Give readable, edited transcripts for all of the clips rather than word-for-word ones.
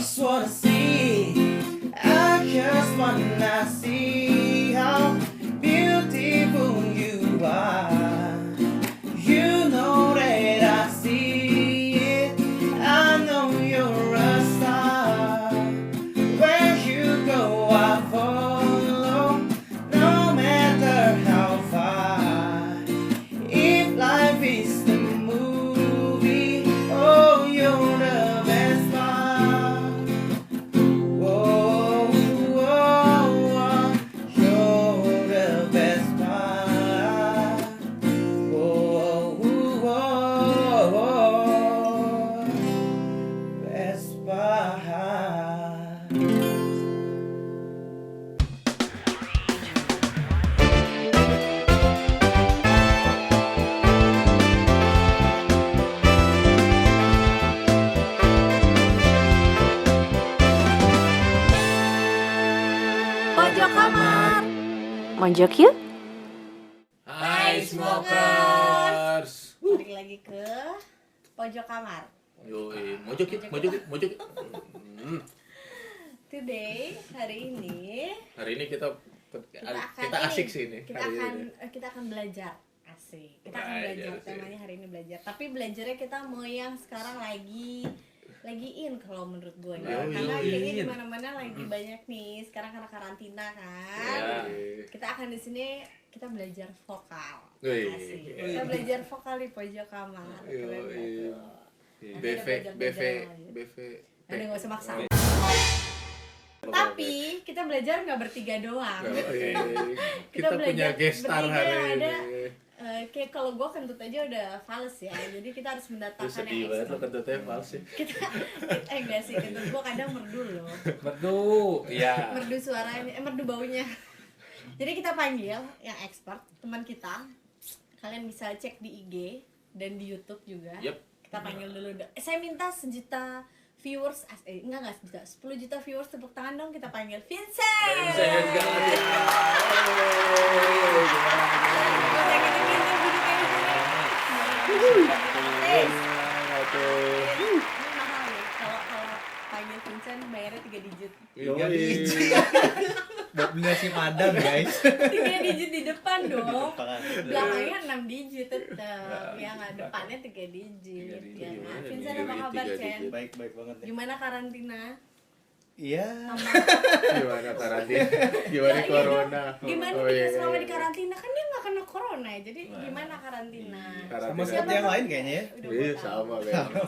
just wanna see, I just wanna see how beautiful you are. You know that I see it, I know you're a star. Where you go I follow, no matter how far. If life is the movie, oh you're the best part. Whoa, whoa, whoa, you're the best part. Whoa, whoa, whoa, best part. Pojok kamar. Mojok yuk. Hai smokers. Balik lagi ke pojok kamar. Yoi, mojok yuk, mojok yuk, mojok yuk. Today, hari ini kita asik sih ini. kita akan belajar. Asik. Kita akan belajar. Belajar sih. Temanya hari ini belajar. Tapi belajarnya kita mau yang sekarang lagi in kalau menurut gue nih. Yoi. Karena kayaknya di mana-mana lagi banyak nih. Sekarang karena karantina kan. Ya. Kita akan di sini kita belajar vokal. Wih. Asik. Kita belajar vokal di pojok kamar. Keren Yoi. banget. BV. Aduh, nggak usah maksa. Tapi kita belajar nggak bertiga doang. Yoi. Kita Kita punya belajar guest star bertiga hari yang ini. ada. Kayak kalau gue kentut aja udah fals ya, jadi kita harus Lu mendatangkan sedih yang banget lo ekstra. kentutnya fals sih. Enggak sih, kentut gue kadang merdu loh, Merdu, ya. merdu suaranya, merdu baunya. Jadi kita panggil yang expert, teman kita. Kalian bisa cek di IG dan di YouTube juga. Yep. Kita panggil dulu. Saya minta 1 juta viewers, enggak 1 juta, 10 juta viewers, tepuk tangan dong, kita panggil Vincent. Ini mahal nih, kalau panggil Vincent bayarnya 3 digit. Buat beli nasi padang guys. 3 digit di depan dong. Belakangnya 6 digit tetap. Ya nggak, depannya 3 digit. Ya nggak. Vincent apa kabar, Chen? Baik banget ya. Gimana karantina? Iya. Gimana karantina? Gimana corona? Gimana Oh, dia iya, selama iya. di karantina? Kan dia nggak kena corona ya. Jadi gimana karantina? Sama Karantina. seperti yang lain kayaknya ya. Udah Iya, gua tahu. sama memang.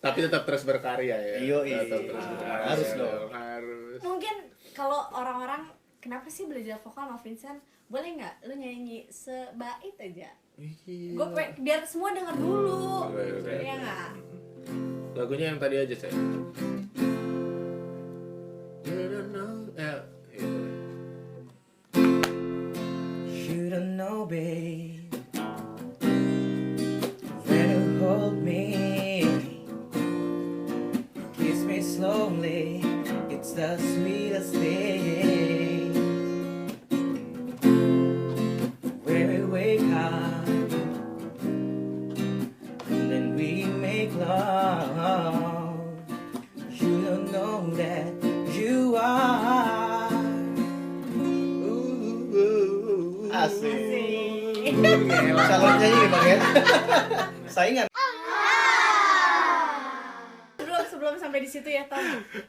Tapi tetap terus berkarya ya. Yoi. Tetap terus berkarya. Harus dong. Harus. Mungkin kalau orang-orang kenapa sih belajar vokal sama Vincent? Boleh nggak lu nyanyi sebait aja? Iya. Gue biar semua denger dulu. Oke. Iya nggak? Lagunya yang tadi aja saya. You don't know, babe, when you hold me, kiss me slowly, it's the sweetest thing. When we wake up, and then we make love, you don't know that you are. Asik. Calon nyanyi nih bang ya. Saingan. Sebelum sampai di situ ya, Tom.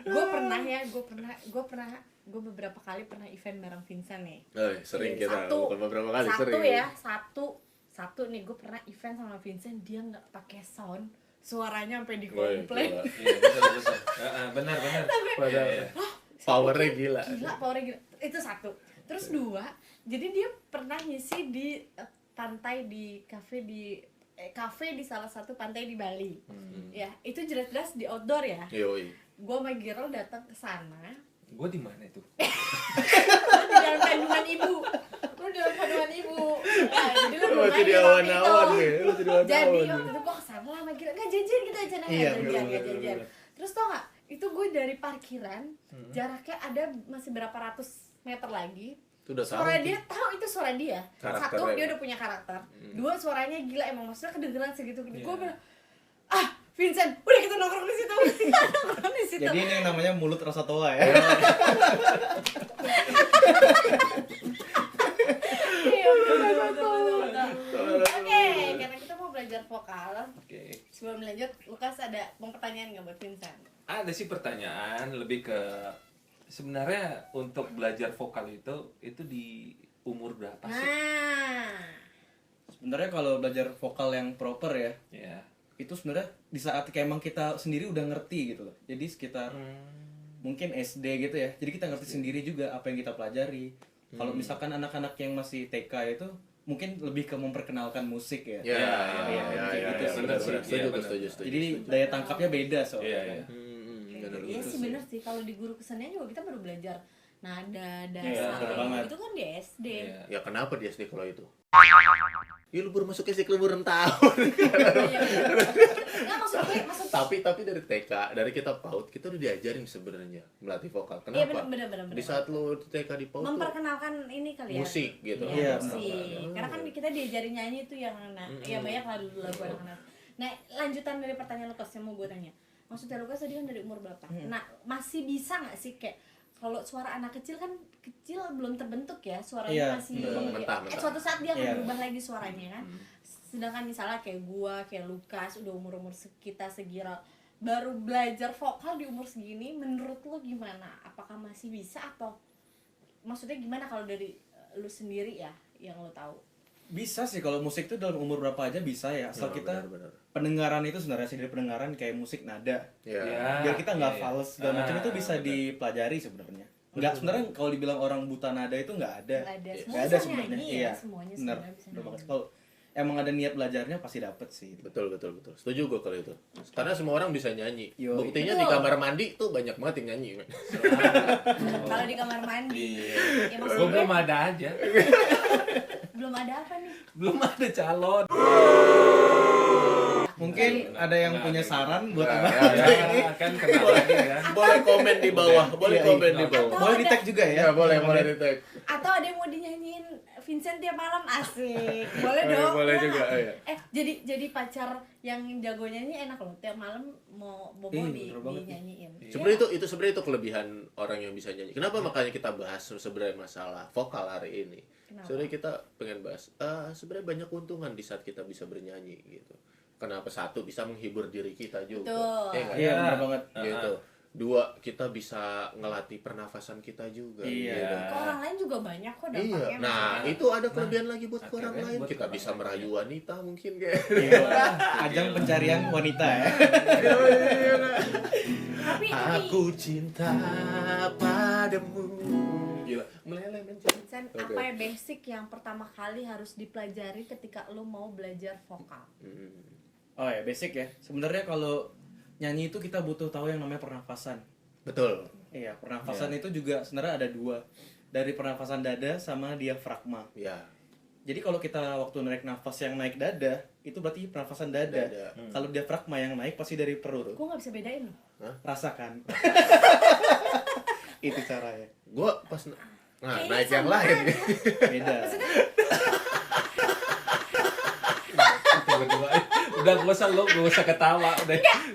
Gue beberapa kali pernah event bareng Vincent nih. Oh, sering kita. Bukan beberapa kali satu sering. ya, satu nih gue pernah event sama Vincent, dia nggak pakai sound, suaranya sampai di komplain. Benar. Padahal powernya gila. Powernya gila. Itu satu. Terus 2, jadi dia pernah ngisi di pantai di kafe di salah satu pantai di Bali. Ya, itu jelas-jelas di outdoor ya. Yoi. Gue sama Gerald datang ke sana. Gue di mana itu? Lu di dalam kandungan ibu. Nah, jadi lu belum Lu jadi main waktu awan-awan itu. nih. Lu jadi awan-awan. Jadi waktu itu gue kesana lah sama Gerald. Nggak jajan kita aja nggak Iya, jajan. bener. Terus tau nggak? Itu gue dari parkiran, jaraknya ada masih berapa ratus meter lagi. Itu udah tahu. Suara dia tahu itu suara dia. Karakternya. 1, dia udah punya karakter. 2, suaranya gila, emang maksudnya kedengeran segitu. Iya. Gue bilang, Vincent, udah kita gue nongkrong di situ. Nongkrong di situ. Jadi ini yang namanya mulut rasa toa ya. Iya, betul. Oke, karena kita mau belajar vokal. Oke. Sebelum lanjut, Lukas ada pertanyaan nggak buat Vincent? Ada sih pertanyaan lebih ke sebenarnya untuk belajar vokal itu di umur berapa sih? Nah, Sebenarnya kalau belajar vokal yang proper ya, Ya. itu sebenarnya di saat kayak emang kita sendiri udah ngerti gitu loh. Jadi sekitar mungkin SD gitu ya. Jadi kita ngerti sendiri juga apa yang kita pelajari. Kalau misalkan anak-anak yang masih TK itu mungkin lebih ke memperkenalkan musik ya. Ya, kayak gitu sih. benar sih. Setuju, Iya, benar. setuju. Jadi daya tangkapnya beda soalnya. Iya, iya. Benar iya benar. sih bener sih. Kalau di guru kesenian juga kita baru belajar nada, Iya, bener dasar. banget. Itu kan di SD. Iya. Ya kenapa dia SD kalau itu? Ya lu baru masuk SD lu baru 6 tahun. Iya, nggak maksud tapi dari TK, dari kita PAUD, kita udah diajarin sebenarnya melatih vokal. iya Kenapa? bener. Di saat lu di TK di PAUD tuh memperkenalkan ini kali ya. musik gitu. Iya, Iya, musik. benar. Karena kan kita diajarin nyanyi itu yang ya banyak lah dulu lagu anak-anak. Nah, lanjutan dari pertanyaan Lukas yang mau gue tanya. Maksudnya Lukas tadi kan dari umur berapa? Nah, masih bisa nggak sih kayak kalau suara anak kecil kan kecil belum terbentuk ya, suaranya Iya, masih mentah. suatu saat dia akan Iya. berubah lagi suaranya kan. Sedangkan misalnya kayak gua, kayak Lukas udah umur-umur kita segira baru belajar vokal di umur segini, menurut lo gimana? Apakah masih bisa atau maksudnya gimana kalau dari lu sendiri ya yang lo tahu? Bisa sih kalau musik tuh dalam umur berapa aja bisa ya. Asal kita benar. pendengaran itu sebenarnya sih dari pendengaran kayak musik nada. Ya. Biar kita nggak Iya, iya. fals segala macam itu bisa benar. dipelajari sebenarnya. Nggak sebenarnya kalau dibilang orang buta nada itu nggak ada. Nggak ada, semua Nggak ada bisa sebenarnya. nyanyi ya, Iya. semuanya Benar. sebenarnya bisa Benar banget. nyanyi. Kalau emang ada niat belajarnya pasti dapet sih. Betul. Setuju gue kalau itu. Karena semua orang bisa nyanyi. Yo, Buktinya betul. di kamar mandi tuh banyak banget yang nyanyi. men. Kalau di kamar mandi, ya maksud Gue gue belum ada aja. belum ada apa nih? Belum ada calon. Mungkin ada yang punya saran buat Nah, abang. Ya, kan kenal lagi kan. Boleh komen di bawah, boleh Iya, komen iya. di bawah. Atau Boleh ada- di tag juga ya. Ya, boleh di tag. Atau ada yang mau dinyanyiin Vincent tiap malam, asik. Boleh dong. Boleh ya juga, nggak? iya. Jadi pacar yang jago nyanyi enak loh. Tiap malam mau bobo Bener banget. dinyanyiin. Sebenarnya itu sebenarnya itu kelebihan orang yang bisa nyanyi. Kenapa makanya kita bahas sebenarnya masalah vokal hari ini? Kenapa? Sebenarnya kita pengen bahas sebenarnya banyak keuntungan di saat kita bisa bernyanyi gitu. Kenapa? Satu, bisa menghibur diri kita juga. Betul. nggak? Iya, benar banget. Gitu. Dua, kita bisa ngelatih pernafasan kita juga. Iya. gitu. Ke orang lain juga banyak kok Iya. dampaknya. Nah, maksudnya. itu ada kelebihan lagi buat akhirnya orang lain. buat Kita orang bisa lain. merayu wanita mungkin kayak. Iya. Ajang pencarian wanita ya. tapi Aku cinta padamu. Gila, meleleh men. Vincent, Oke. apa ya basic yang pertama kali harus dipelajari ketika lo mau belajar vokal? Oh ya, basic ya. Sebenarnya kalau nyanyi itu kita butuh tahu yang namanya pernafasan. Betul. Iya, pernafasan itu juga sebenarnya ada dua. Dari pernafasan dada sama diafragma. Ya. Jadi kalau kita waktu narik nafas yang naik dada, itu berarti pernafasan dada. Dada. Kalau diafragma yang naik pasti dari perut. Gue nggak bisa bedain loh. Rasakan. Itu caranya. Gua pas Kayaknya naik yang sama lain. aja. Beda. Kita berdua. Udah gak usah ketawa.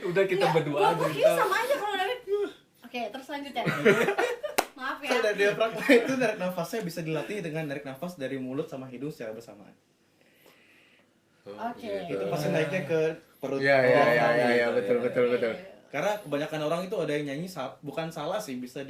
Udah kita berdua aja. Gue kira sama aja kalau dari. Oke, terus lanjut ya. Maaf ya. Kalau dari diafragma itu narik nafasnya bisa dilatih dengan narik nafas dari mulut sama hidung secara bersamaan. Oke. Itu pasti naiknya ke perut. Iya, bawah. betul. Karena kebanyakan orang itu ada yang nyanyi bukan salah sih, bisa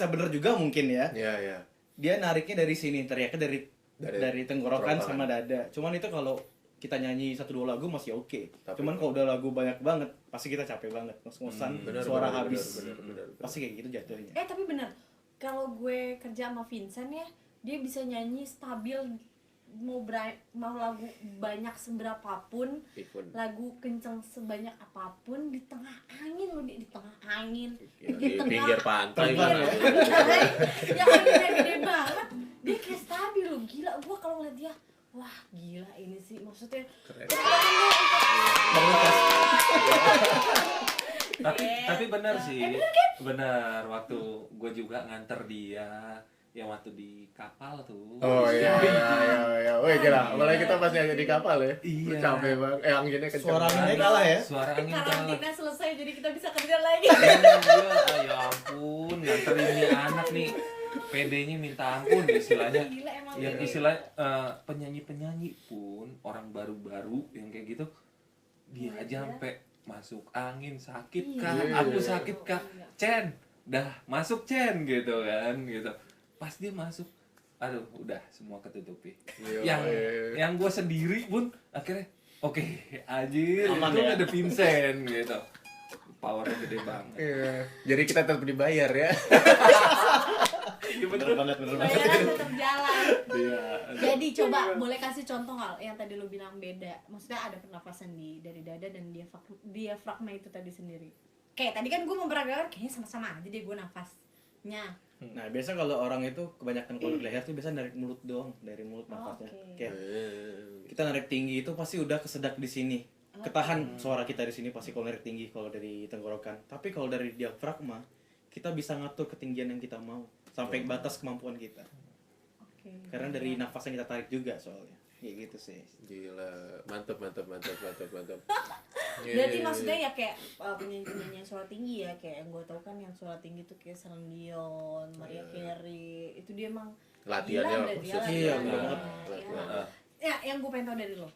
bener juga mungkin ya. Iya. Dia nariknya dari sini, teriaknya Dari dari tenggorokan tenggorokan. sama dada. Cuman itu kalau kita nyanyi 1-2 lagu masih oke. Tapi- Cuman kalau udah lagu banyak banget, pasti kita capek banget, ngos-ngosan, suara habis. Benar. Pasti kayak gitu jatuhnya. Tapi bener, kalau gue kerja sama Vincent ya, dia bisa nyanyi stabil mau lagu banyak seberapapun, Even. lagu kenceng sebanyak apapun di tengah angin loh, di tengah angin, Ya, di pinggir pantai Terbang kan. ya. yang anginnya gede banget, dia kayak stabil loh, gila. Gue kalau ngeliat dia, wah gila ini sih, maksudnya Keren. Bang Lukas. Tapi benar sih. Benar waktu gue juga nganter dia yang waktu di kapal tuh. Oh iya. Woi gila, apalagi kita pas nyanyi di kapal ya. Iya. Capek banget. Anginnya kencang. Suara anginnya banget. kalah ya. Suara angin kalah. Karantina selesai jadi kita bisa kerja lagi. Iya, ya ampun, nganterin nih anak nih. PD-nya minta ampun istilahnya. Gila emang. Yang istilah penyanyi-penyanyi pun orang baru-baru yang kayak gitu dia Iya, aja iya. sampai masuk angin sakit Iya. kak, Iya. aku sakit kak, Chen, dah masuk Chen gitu kan gitu. Pas dia masuk, aduh udah semua ketutupi. Iya, yang gue sendiri pun akhirnya oke, anjir Aman itu ya? ada Vincent gitu, powernya gede banget. Iya. Jadi kita tetap dibayar ya. Iya Bener banget. Bayaran tetap jalan. Iya. Jadi coba boleh kasih contoh hal yang tadi lu bilang beda. Maksudnya ada pernafasan dari dada dan diafragma itu tadi sendiri. Kayak tadi kan gue memperagakan kayaknya sama-sama aja deh gue nafasnya. Nah, biasa kalau orang itu kebanyakan kalau dari leher tuh biasa narik mulut doang, dari mulut nafasnya. Oke. Kayak kita narik tinggi itu pasti udah kesedak di sini. Ketahan suara kita di sini pasti kalau narik tinggi kalau dari tenggorokan. Tapi kalau dari diafragma, kita bisa ngatur ketinggian yang kita mau sampai batas kemampuan kita. Oke. Karena dari nafas yang kita tarik juga soalnya. Kayak gitu sih. Gila, mantap. Berarti maksudnya ya kayak penyanyi-penyanyi yang suara tinggi ya, kayak yang gue tau kan yang suara tinggi tuh kayak Celine Dion, Mariah Carey, itu dia emang Latihannya gila berarti ya, khusus. Iya, latihannya. bener banget. Ya, yang gue pengen tau dari lo,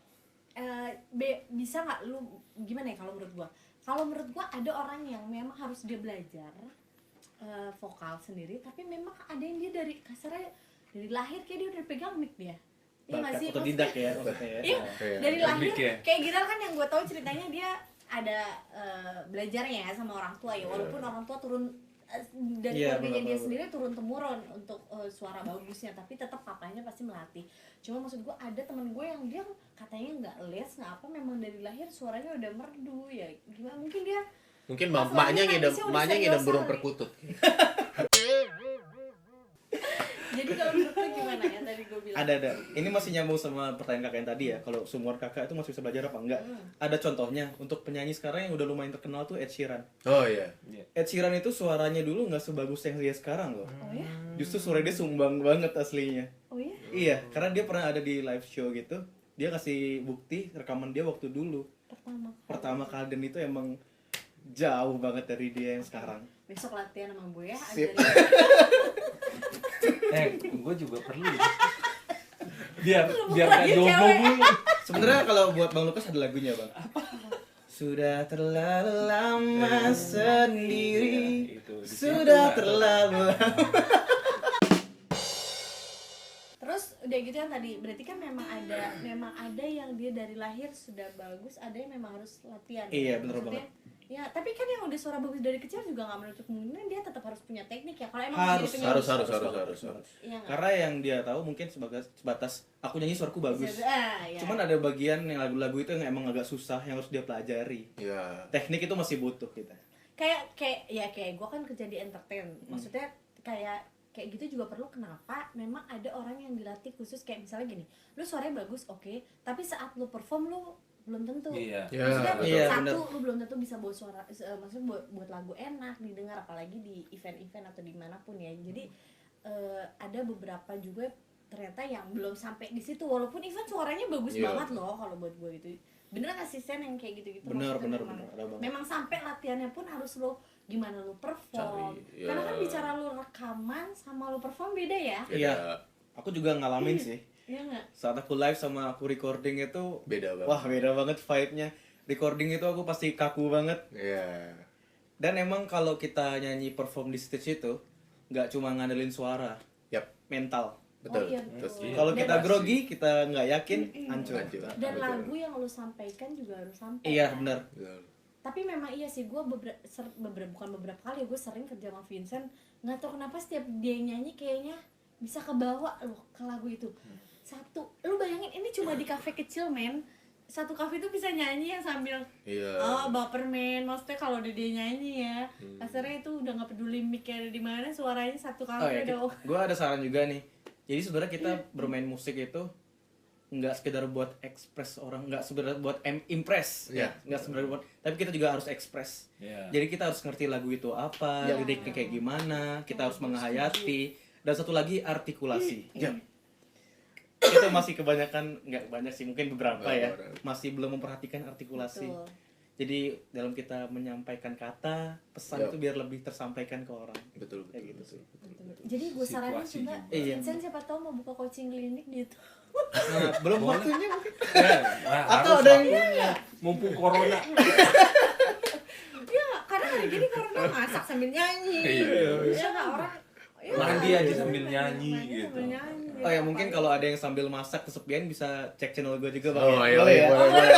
bisa nggak lu gimana ya kalau menurut gue? Kalau menurut gue ada orang yang memang harus dia belajar vokal sendiri, tapi memang ada yang dia dari kasarnya dari lahir kayak dia udah pegang mic dia. Iya nggak sih? Bakat otodidak ya maksudnya ya. Iya, Iya. dari lahir Mic ya? kayak Giral kan yang gue tahu ceritanya dia ada belajarnya ya sama orang tua ya, walaupun orang tua turun dari Iya, keluarganya dia benar-benar. sendiri turun temurun untuk suara bagusnya, tapi tetap papanya pasti melatih. Cuma maksud gue ada temen gue yang dia katanya nggak les nggak apa, memang dari lahir suaranya udah merdu ya, gimana mungkin dia Mungkin Pas maknya lagi ngidam nangisnya udah maknya ngidam serius burung kali. perkutut. jadi kalau menurut lu gimana ya tadi gue bilang Ada. Ini masih nyambung sama pertanyaan kakak yang tadi ya. Kalau seumur kakak itu masih bisa belajar apa enggak? Ada contohnya untuk penyanyi sekarang yang udah lumayan terkenal tuh Ed Sheeran. Oh iya. Ed Sheeran itu suaranya dulu nggak sebagus yang dia sekarang loh. oh ya Justru suara dia sumbang banget aslinya. oh ya Iya, karena dia pernah ada di live show gitu. Dia kasih bukti rekaman dia waktu dulu. Pertama kali dan itu emang jauh banget dari dia yang sekarang. besok latihan sama gue ya Sip. Gue juga perlu ya. biar gak lagi jomblo cewek. mulu. Sebenarnya kalau buat Bang Lukas ada lagunya, Bang. Sudah terlalu lama sendiri. Itu, di situ Sudah nggak terlalu lama. Terus udah gitu yang tadi berarti kan memang ada yang dia dari lahir sudah bagus, ada yang memang harus latihan. Iya, bener Maksudnya, ya tapi kan yang udah suara bagus dari kecil juga nggak menutup kemungkinan dia tetap harus punya teknik ya kalau emang mau Harus, jadi penyanyi. harus. Iya nggak? Karena yang dia tahu mungkin sebatas aku nyanyi suaraku bagus. Ya. Cuman ada bagian yang lagu-lagu itu yang emang agak susah yang harus dia pelajari. Iya. Teknik itu masih butuh kita. kayak gue kan kerja di entertain, maksudnya kayak gitu juga perlu. Kenapa? Memang ada orang yang dilatih khusus kayak misalnya gini, lu suaranya bagus oke, tapi saat lu perform lu belum tentu. Iya. Iya, Maksudnya betul. Iya, satu bener. lu belum tentu bisa bawa suara, maksudnya buat lagu enak didengar apalagi di event-event atau dimanapun ya. Jadi ada beberapa juga ternyata yang belum sampai di situ, walaupun event suaranya bagus Iya. banget loh kalau buat gue gitu. Bener gak sih Sen yang kayak gitu-gitu? Bener, Maksudnya bener, memang, bener. Ada banget. memang sampai latihannya pun harus lo gimana lo perform. Cari, ya. Karena kan bicara lo rekaman sama lo perform beda ya. Iya. Aku juga ngalamin sih. Iya nggak? Saat aku live sama aku recording itu, Beda banget. wah beda banget vibe-nya. Recording itu aku pasti kaku banget. Iya. Dan emang kalau kita nyanyi perform di stage itu, nggak cuma ngandelin suara, Yap, mental. betul. iya, betul. Terus Iya. Kalau Dan- kita grogi, kita nggak yakin, hancur. Hancur. Dan Betul. lagu yang lo sampaikan juga harus sampai. Iya, kan? benar. Betul. Tapi memang iya sih, gue bukan beberapa kali gue sering kerja sama Vincent, nggak tahu kenapa setiap dia nyanyi kayaknya bisa kebawa loh ke lagu itu. Satu, lu bayangin ini cuma di kafe kecil men, satu kafe itu bisa nyanyi yang sambil Iya. baper men, maksudnya kalau udah dia nyanyi ya, kasarnya itu udah nggak peduli mic-nya ada di mana, suaranya satu Oh kafe ya, udah. gue ada saran juga nih. Jadi sebenarnya kita bermain musik itu nggak sekedar buat ekspres orang, nggak sekedar buat impress, Iya. nggak sekedar buat, tapi kita juga harus ekspres. Iya. Jadi kita harus ngerti lagu itu apa, Iya. liriknya kayak gimana, kita harus menghayati. Dan satu lagi artikulasi. Ya. Kita masih kebanyakan, nggak banyak sih, mungkin beberapa Nggak ya, banyak. masih belum memperhatikan artikulasi. Betul. Jadi dalam kita menyampaikan kata, pesan Yap. itu biar lebih tersampaikan ke orang. Betul, betul, Kayak gitu betul, sih. betul. Jadi gue saranin Situasi coba juga. Iya. Vincent siapa tahu mau buka coaching klinik di YouTube. Nah, belum Boleh. waktunya mungkin. Nah, Atau harus ada yang- waktunya. Mumpung corona. Ya, karena hari gini corona masak sambil nyanyi. Iya. Ya nggak orang. Ya, Mandi aja sambil mandi nyanyi, sambil gitu. nyanyi. Oh ya, mungkin kalau ada yang sambil masak kesepian bisa cek channel gue juga Bang. Oh, ya? iya, Boleh ya? boleh, boleh.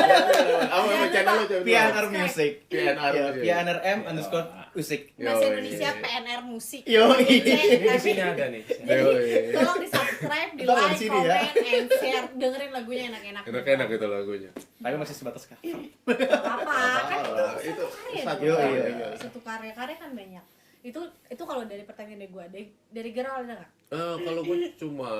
Apa Jangan channel lu lupa. coba? PNR Music. PNR Ya, Music. PNRM underscore Music. Bahasa Yoi. Indonesia PNR Musik. Yoi. Cek, Ini di tapi- sini ada nih. Jadi tolong di subscribe, di Tolong like, sini comment, ya. and share. Dengerin lagunya enak-enak. Enak-enak itu lagunya. Tapi masih sebatas cover. Gak apa-apa, kan Apa-apa. itu Itu satu karya. satu dong. karya. Satu karya kan banyak. Itu kalau dari pertanyaan dari gue, dari Geral ada nggak? Kalau gue cuma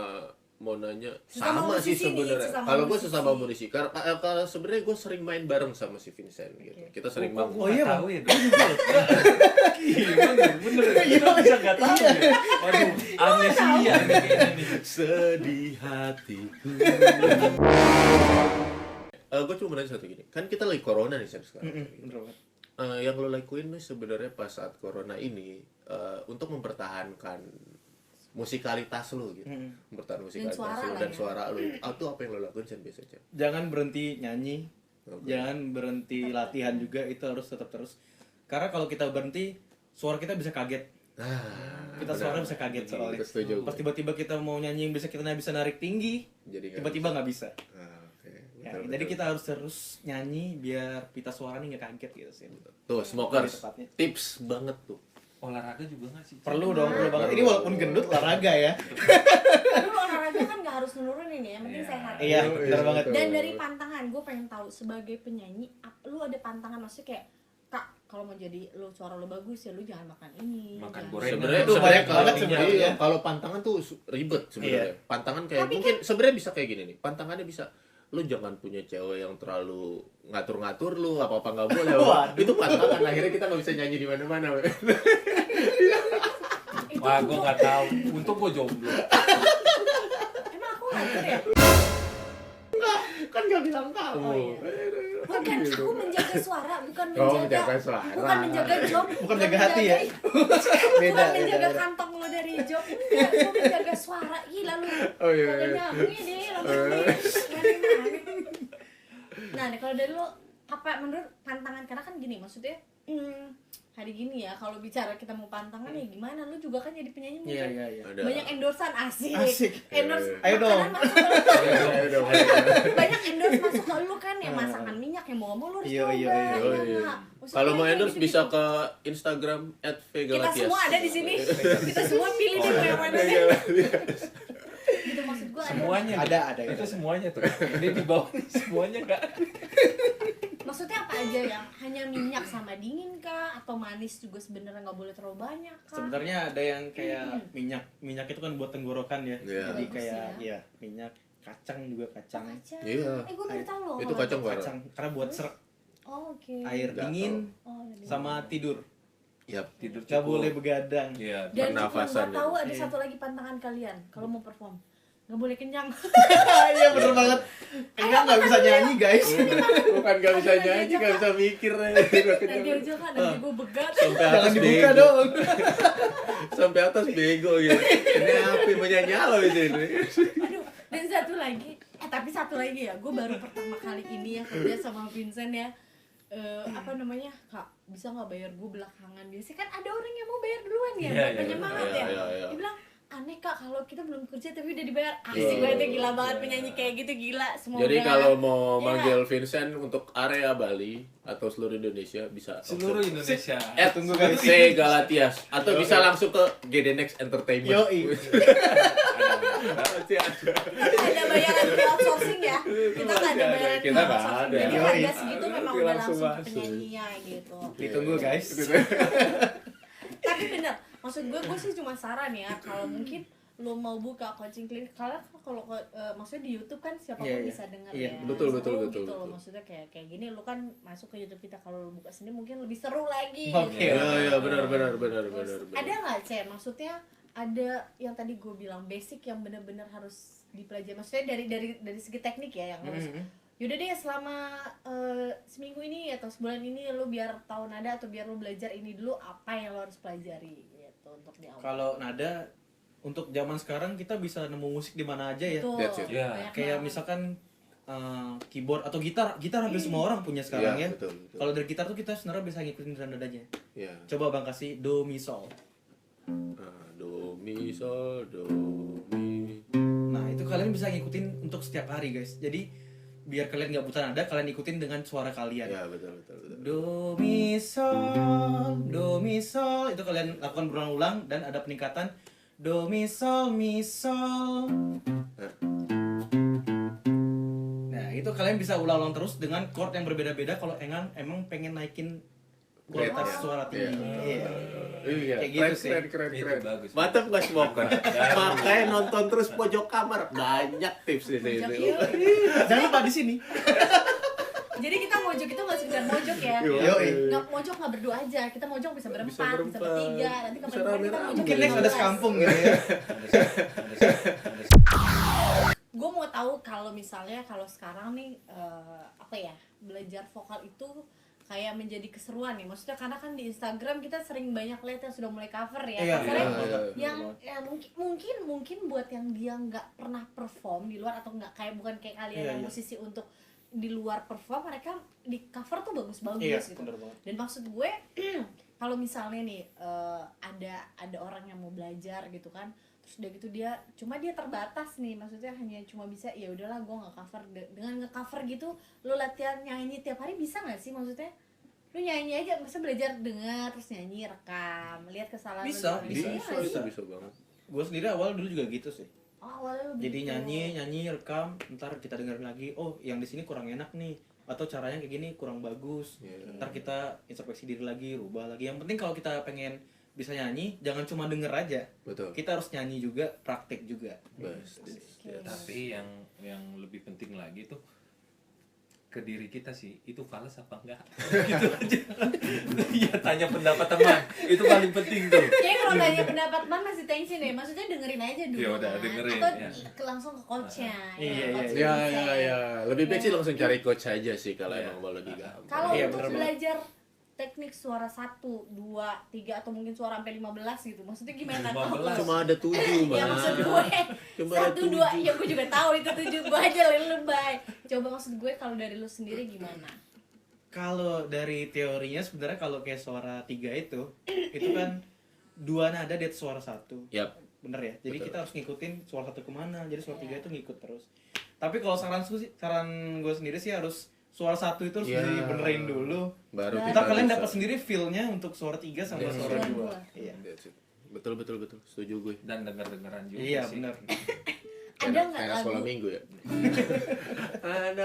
mau nanya Sesama sama sih musisi nih, sebenarnya. sesama Kalau gue musisi. sesama musisi, kalau sebenarnya gue sering main bareng sama si Vincent gitu. Oke. Kita sering Oh, banget. gua iya, nggak Bang. tahu ya. Iya, bener. Kita bisa nggak tahu ya. Waduh, amnesia nih kayaknya nih. Sedih hatiku. Gue cuma nanya satu gini, kan kita lagi corona nih Sam, sekarang. Bener banget. Yang lo lakuin nih sebenarnya pas saat corona ini untuk mempertahankan musikalitas lo gitu, mempertahankan musikalitas suara lo lah dan ya. suara lo. Itu apa yang lo lakuin Sam biasanya? Jangan berhenti nyanyi, Oke. jangan berhenti latihan juga, itu harus tetap terus. Karena kalau kita berhenti, suara kita bisa kaget. Nah, Kita suara bisa kaget soalnya. Setuju. Pas tiba-tiba kita mau nyanyi yang bisa kita bisa narik tinggi, Jadi nggak tiba-tiba nggak bisa. oke. Ya, Betul, jadi betul. kita harus terus nyanyi biar pita suara nih nggak kaget gitu sih. Tuh, smokers, Lebih tepatnya. tips banget tuh. Olahraga juga nggak sih? Perlu dong, perlu banget. Perlu. Ini walaupun gendut olahraga ya. Aduh, olahraga kan nggak harus nurunin ya, yang penting Iya. sehat. Iya, Iya, benar iya, banget. betul. Dan dari pantangan, gue pengen tahu sebagai penyanyi, lu ada pantangan maksudnya kayak, Kak, kalau mau jadi lu suara lu bagus ya lu jangan makan ini. Makan jangan- gorengan. Sebenarnya Itu banyak kalau- banget sebenarnya. iya, kalau pantangan tuh ribet sebenarnya. Iya. Pantangan kayak Tapi mungkin sebenarnya bisa kayak gini nih. Pantangannya bisa lu jangan punya cewek yang terlalu ngatur-ngatur lu apa-apa nggak boleh. Waduh. Itu pantangan akhirnya kita nggak bisa nyanyi di mana-mana. Itu Wah, gue nggak tahu. Untung gue jomblo. emang aku ngatur ya? Kan nggak bilang kamu. Oh, iya. Bukan, aku menjaga suara, bukan Oh, menjaga, menjaga suara. bukan menjaga job, Bukan menjaga hati ya? bukan Beda, menjaga beda. kantong lo dari job, enggak, gue menjaga suara, gila lu, Oh, iya, kagak iya. nyambung ya deh, lama-lama. Nah, nih, kalau dari lo, apa menurut pantangan, karena kan gini, maksudnya, hari gini ya, kalau bicara kita mau pantangan ya gimana, lu juga kan jadi penyanyi Iya, mungkin iya, iya. Ada. banyak endorsean asik, Asik. endorse Ayo dong. makanan masuk ke lu. Ayo dong. Banyak endorse masuk ke lu kan ya, masakan minyak yang mau ngomong lu harus Iya, coba iya, ya iya. Oh, iya. nggak? Maksudnya Kalau mau kayak endorse gitu-gitu. bisa ke Instagram Kita @vgalatias. semua ada di sini, kita semua pilih deh mau yang mana deh. Gitu maksud gua Semuanya. nih. Ada, Itu ada. semuanya tuh. Ini di bawah nih semuanya nggak. Maksudnya apa aja yang hanya minyak sama dingin kah atau manis juga sebenarnya nggak boleh terlalu banyak kah? Sebenarnya ada yang kayak minyak itu kan buat tenggorokan ya. Iya. Jadi Bagus kayak ya. iya, minyak kacang juga kacang. Kacang. Iya. Gue baru tahu loh. Itu kalau kacang ada. bareng. Kacang karena buat serak Oh, oke. air Nggak dingin Oh, ada. sama tidur. Yap. Tidur Gak cukup. boleh begadang. Iya. Dan yang pernafasan gue tahu ya. ada Iya. satu lagi pantangan kalian kalau mau perform. Nggak boleh kenyang. Iya bener banget. Enggak nggak bisa nyanyi guys. Bukan gak bisa nyanyi, gak bisa mikir. Nanti aja kan, nanti gue begat. Sampai Jangan atas dibuka bego. dong. Sampai atas bego gitu. Ini apa menyanyi apa di sini? Aduh, dan satu lagi, tapi satu lagi ya, gue baru pertama kali ini ya kerja sama Vincent ya. Apa namanya, Kak, bisa nggak bayar gue belakangan? Biasanya kan ada orang yang mau bayar duluan ya, Iya, buat iya, penyemangat iya, ya. iya, iya. Dia bilang, aneh Kak, kalau kita belum kerja tapi udah dibayar. Asik Iya. banget ya, gila banget penyanyi kayak gitu, gila. Semoga. Jadi kalau mau Iya. manggil Vincent untuk area Bali atau seluruh Indonesia bisa Seluruh Indonesia. Tunggu kali. C Galatias atau bisa langsung ke GD Next Entertainment. Yoi. Pasti ada. ada bayaran ke outsourcing ya, kita nggak ada bayaran ke Kita nggak outsourcing. ada. Jadi Yoi. harga segitu memang udah Langsung langsung ke masuk. penyanyinya gitu. Ditunggu guys. Tapi bener, maksud gue sih cuma saran ya, kalau mungkin lo mau buka coaching clinic, kalau maksudnya di YouTube kan siapapun Iya, iya. bisa denger Iya, ya. betul, Seru betul, gitu betul, loh. betul. Maksudnya kayak gini lo kan masuk ke YouTube kita, kalau lo buka sendiri mungkin lebih seru lagi. Oke. gitu. Iya, iya, benar. Terus, ada nggak Maksudnya ada yang tadi gue bilang basic yang benar-benar harus dipelajari. Maksudnya dari segi teknik ya yang harus. Yaudah deh selama seminggu ini atau sebulan ini lo biar tahu nada atau biar lo belajar ini dulu apa yang lo harus pelajari gitu untuk di awal. Kalau nada untuk zaman sekarang kita bisa nemu musik di mana aja ya. Betul. That's it. Ya. Banyak Kayak banget. misalkan keyboard atau gitar hampir semua orang punya sekarang ya. Betul. Kalau dari gitar tuh kita sebenarnya bisa ngikutin nadanya. Ya. Coba Bang kasih do mi sol. Do mi sol do mi. Nah itu kalian bisa ngikutin untuk setiap hari guys. Jadi biar kalian nggak buta nada, kalian ikutin dengan suara kalian. Ya betul. Do mi sol itu kalian lakukan berulang-ulang dan ada peningkatan do mi sol. Nah itu kalian bisa ulang-ulang terus dengan chord yang berbeda-beda kalau emang pengen naikin kualitas Iya. suara tinggi. Iya. Iya, Kayak gitu sih. keren. Itu bagus. Mantap guys smoker. Makanya nonton terus pojok kamar. Banyak tips di sini. Pojok yuk. Jangan lupa di sini. Jadi kita mojok itu nggak sekedar mojok ya. Yoi. Nggak mojok nggak berdua aja. Kita mojok bisa berempat, bisa bertiga. Nanti Bisa kapan-kapan kita rame-rame. mojok Mungkin next ada 15. sekampung gitu ya. Gue mau tahu kalau misalnya kalau sekarang nih belajar vokal itu kayak menjadi keseruan nih. Maksudnya karena kan di Instagram kita sering banyak lihat yang sudah mulai cover ya. Iya, Kasarnya iya. yang ya mungkin buat yang dia nggak pernah perform di luar atau nggak bukan kayak kalian Iya, yang iya. musisi untuk di luar perform, mereka di cover tuh bagus-bagus Iya, gitu. bener banget. Dan maksud gue kalau misalnya nih ada orang yang mau belajar gitu kan, terus udah gitu dia terbatas nih, maksudnya hanya cuma bisa ya udahlah gue nggak cover. Dengan nge-cover gitu lo latihan nyanyi tiap hari bisa nggak sih? Maksudnya lu nyanyi aja, masa belajar dengar terus nyanyi, rekam, lihat kesalahan lu Bisa, di mana. bisa, Iya nggak sih? Bisa banget. Gue sendiri awal dulu juga gitu sih. Oh, awalnya lu Jadi begitu. nyanyi rekam, ntar kita dengerin lagi, oh yang di sini kurang enak nih, atau caranya kayak gini kurang bagus. Iya. Ntar kita introspeksi diri lagi, rubah lagi. Yang penting kalau kita pengen bisa nyanyi, jangan cuma denger aja. Betul. Kita harus nyanyi juga, praktek juga. Best. Tapi yang lebih penting lagi tuh ke diri kita sih, itu fals apa enggak? Gitu aja. Iya, tanya pendapat teman. Itu paling penting tuh. Kayaknya kalau tanya pendapat man masih tension ya, maksudnya dengerin aja dulu Ya udah, kan. dengerin, Atau ya. langsung ke coachnya. Iya, coach iya. bisa. Lebih baik sih langsung cari coach aja sih kalau Iya. emang mau lebih gampang. Kalau Iya, untuk bener banget. belajar teknik suara 1, 2, 3 atau mungkin suara sampai 15 gitu. Maksudnya gimana? 15. Cuma ada 7 Ya maksud gue Cuma ada 1, 2, ya gue juga tahu itu 7, gue aja lebay. Coba maksud gue kalau dari lu sendiri gimana? Kalau dari teorinya sebenarnya kalau kayak suara 3 itu kan 2 nada di atas suara 1. Yap. Bener ya? Jadi Betul. kita harus ngikutin suara 1 kemana, jadi suara 3 itu ngikut terus. Tapi kalau saran gue sendiri sih harus suara 1 itu harus Ya. dibenerin dulu. Baru Nah, Ntar kalian bisa. dapat sendiri feel-nya untuk suara 3 sama Iya. suara Suara 2. dua. Iya. That's it. Betul. Setuju gue. Dan dengar-dengaran juga Iya, sih. bener. Ada nggak Kayak lagu? sekolah minggu ya? Ada.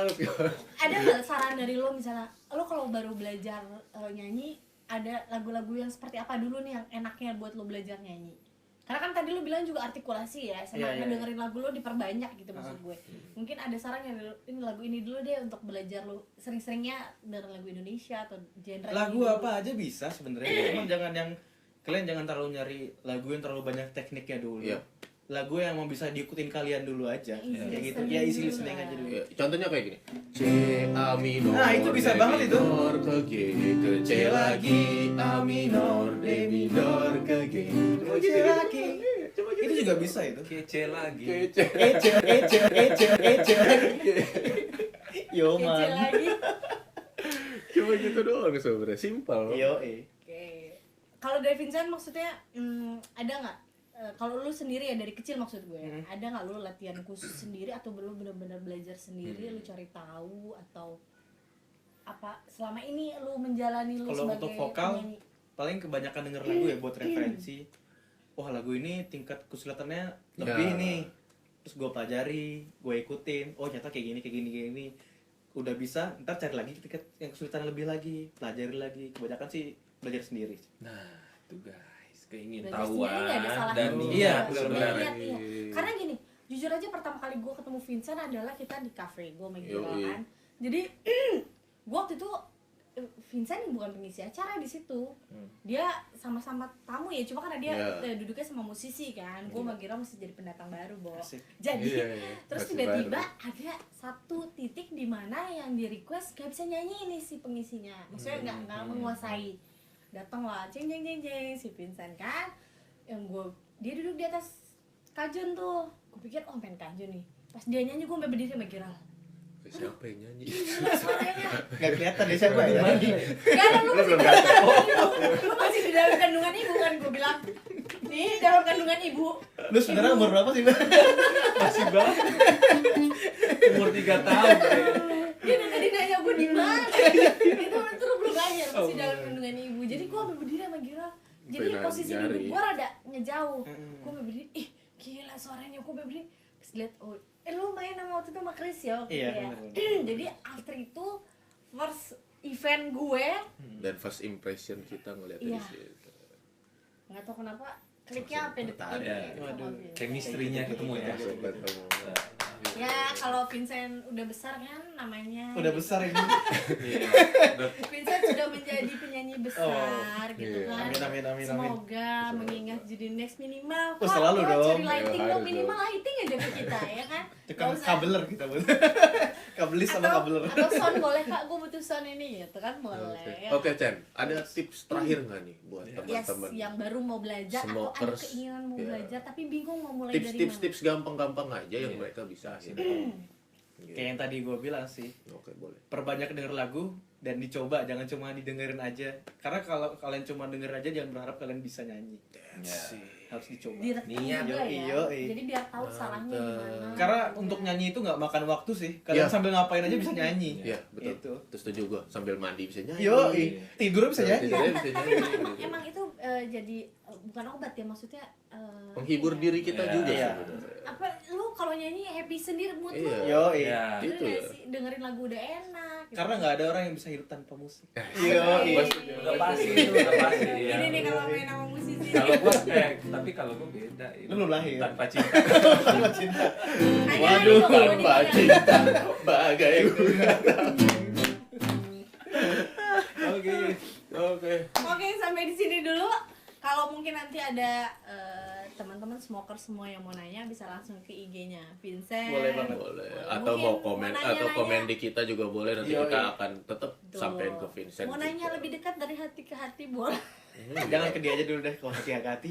Ada nggak saran dari lo misalnya lo kalau baru belajar nyanyi, ada lagu-lagu yang seperti apa dulu nih yang enaknya buat lo belajar nyanyi? Karena kan tadi lo bilang juga artikulasi ya, sama Iya, iya. dengerin lagu lo diperbanyak gitu maksud gue. Mungkin ada saran yang ini lagu ini dulu deh untuk belajar lo sering-seringnya dengerin lagu Indonesia atau genre Lagu ini dulu. apa aja bisa sebenarnya. Cuman kalian jangan terlalu nyari lagu yang terlalu banyak tekniknya dulu. Iya. Lagu yang mau bisa diikutin kalian dulu aja. Easy Kayak gitu. listening Ya easy dulu listening lah. aja dulu. Ya, contohnya kayak gini. C A minor. Nah, itu bisa D banget itu. minor, ke G ke C lagi A minor D minor ke G. C lagi. Itu juga bisa itu. Kece lagi. Kece. Ece. Yo Kecil man. lagi. Cuma gitu doang sebenarnya, simpel. Yo Oke. Kalau dari Vincent maksudnya ada nggak? Kalau lu sendiri ya dari kecil maksud gue, ada nggak lu latihan khusus sendiri atau belum benar-benar belajar sendiri, lu cari tahu atau apa selama ini lu menjalani lu Kalau sebagai untuk vokal, penyanyi? paling kebanyakan denger lagu ya buat referensi. Wah lagu ini tingkat kesulitannya lebih Ya. nih. Terus gue pelajari, gue ikutin. Oh ternyata kayak gini. Udah bisa, ntar cari lagi tingkat yang kesulitan lebih lagi, pelajari lagi. Kebanyakan sih belajar sendiri. Nah, itu guys, keingin Belajar tahuan sendiri nggak ada salahnya dan juga. Iya, sebenarnya. Niat, iya. Karena gini, jujur aja pertama kali gue ketemu Vincent adalah kita di cafe, gue main Yoi. kan. Jadi gue waktu itu Vincent yang bukan pengisi acara di situ. Dia sama-sama tamu ya, cuma karena dia duduknya sama musisi kan. Gue sama Gira masih jadi pendatang baru, Bo. Jadi terus tiba-tiba ada satu titik di mana yang di request gak bisa nyanyi ini si pengisinya. Maksudnya nggak menguasai. Datanglah ceng si Vincent kan. Dia duduk di atas kajun tuh. Gue pikir main kajun nih. Pas dia nyanyi gue sampai berdiri sama Gira. Siapa yang nyanyi? Nggak kelihatan deh siapa ya. Gak ada, lu masih di dalam kandungan ibu kan, gue bilang. Nih dalam kandungan ibu. Lu sebenarnya umur berapa sih, Bang? Masih banget. Umur 3 tahun. Dia tadi nanya gue di mana. Itu terus belum lahir, masih dalam kandungan ibu. Jadi gue sampai berdiri sama Gira. Jadi posisi duduk gue rada ngejauh. Gue sampai berdiri, ih gila suaranya. Gue sampai berdiri, terus liat, lu main sama waktu itu sama Chris ya? Iya, ya. Jadi after itu first event gue Dan first impression kita ngeliat dari situ. nggak tahu kenapa kliknya sampai detik ini. Waduh, chemistry-nya ketemu ya. Langsung ketemu. Ya kalau Vincent udah besar kan namanya. Udah besar ini. Vincent sudah menjadi penyanyi besar gitu kan. Amin. Semoga mengingat judul next minimal. Selalu dong. Cari lighting Harus dong, minimal dong. lighting aja ke kita ya kan. Tekan Nggak usah- kabeler kita buat. Kabelis sama kabeler. Atau sound boleh kak, gue butuh sound ini gitu kan boleh. Ya. Oke, Chen, ada tips terakhir nggak nih buat Yes, teman-teman? yang baru mau belajar atau ada Smokers, keinginan mau ya. belajar tapi bingung mau mulai dari mana. Tips-tips gampang-gampang aja yang mereka bisa gitu. Kayak yang tadi gue bilang sih. Oke, boleh. Perbanyak denger lagu dan dicoba, jangan cuma didengerin aja. Karena kalau kalian cuma denger aja jangan berharap kalian bisa nyanyi. Harus dicoba. Direkam Niat. juga ya. Yoi. Jadi biar tahu salahnya di mana. Karena untuk nyanyi itu nggak makan waktu sih. Kalian Iya. sambil ngapain aja bisa nyanyi. Iya, betul. Itu. Terus setuju gue, sambil mandi bisa nyanyi. Yo, tidur bisa nyanyi. Tidurnya bisa nyanyi. Emang itu jadi bukan obat ya, maksudnya Menghibur diri kita Iya. juga Iya. sebenarnya. apa lu kalau nyanyi happy sendiri mood Iya. lu. Yo, Iya. Itu ya. Dengerin lagu udah enak gitu. Karena nggak ada orang yang bisa hidup tanpa musik. Iya. Udah pasti, udah pasti. Ya. Ini nih kalau main sama musisi. Kalau gua tapi kalau gua beda. Lu belum lahir. Tanpa cinta. Tanpa cinta. Hanya Waduh, ada kalau Tanpa di- cinta bagai Oke. Oke. Oke, sampai di sini dulu. Kalau mungkin nanti ada teman-teman smoker semua yang mau nanya bisa langsung ke IG-nya Vincent. Boleh banget. Boleh. Atau Mungkin mau komen nanya-nanya. atau komen di kita juga boleh, nanti Yoi. kita akan tetap Tuh. sampein ke Vincent. Mau nanya juga. lebih dekat dari hati ke hati boleh. Jangan ke dia aja dulu deh kalau hati-hati.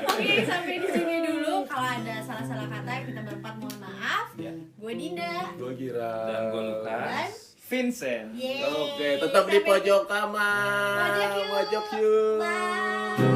Oke, sampai di sini dulu. Kalau ada salah-salah kata kita berempat mohon maaf. Gue Dinda. Gue kira. Dan gua Lukas. Dan Vincent. yeay. Oke, tetap di Sampai- pojok kamar. Pojok yuk. Pojok yuk. Bye.